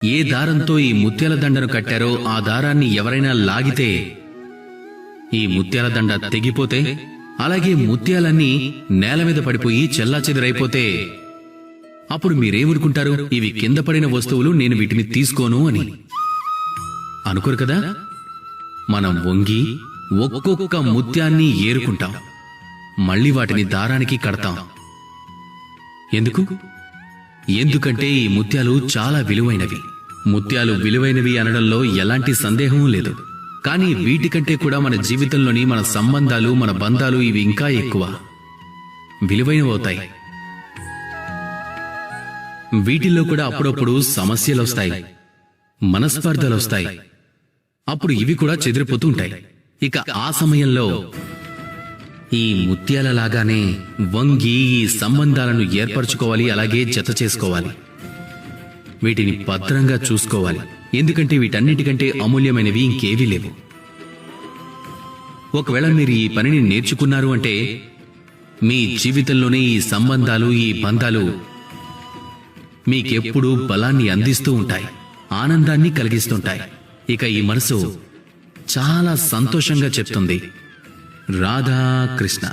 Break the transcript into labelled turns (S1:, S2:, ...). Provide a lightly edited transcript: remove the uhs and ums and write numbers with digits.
S1: ఏ దారంతో ఈ ముత్యాల దండను కట్టారో ఆ దారాన్ని ఎవరైనా లాగితే ఈ ముత్యాల దండ తెగిపోతే, అలాగే ముత్యాలన్నీ నేల మీద పడిపోయి చెల్లాచెదురైపోతే అప్పుడు మీరేమనుకుంటారు? ఇవి కింద పడిన వస్తువులు, నేను వీటిని తీసుకోను అని అనుకోరు కదా. మనం వంగి ఒక్కొక్క ముత్యాన్ని ఏరుకుంటాం, మళ్ళీ వాటిని దారానికి కడతాం. ఎందుకంటే ఈ ముత్యాలు చాలా విలువైనవి. ముత్యాలు విలువైనవి అనడంలో ఎలాంటి సందేహం లేదు. కానీ వీటికంటే కూడా మన జీవితంలోని మన సంబంధాలు, మన బంధాలు ఇవి ఇంకా ఎక్కువ విలువైనవవుతాయి. వీటిల్లో కూడా అప్పుడప్పుడు సమస్యలొస్తాయి, మనస్పర్ధలొస్తాయి. అప్పుడు ఇవి కూడా చెదిరిపోతూ ఉంటాయి. ఇక ఆ సమయంలో ఈ ముత్యాలలాగానే వంగి ఈ సంబంధాలను ఏర్పరచుకోవాలి, అలాగే జత చేసుకోవాలి. వీటిని భద్రంగా చూసుకోవాలి. ఎందుకంటే వీటన్నిటికంటే అమూల్యమైనవి ఇంకేవీ లేవు. ఒకవేళ మీరు ఈ పనిని నేర్చుకున్నారు అంటే మీ జీవితంలోనే ఈ సంబంధాలు, ఈ బంధాలు మీకెప్పుడూ బలాన్ని అందిస్తూ ఉంటాయి, ఆనందాన్ని కలిగిస్తుంటాయి. ఇక ఈ మనసు చాలా సంతోషంగా చెప్తుంది, రాధా కృష్ణ.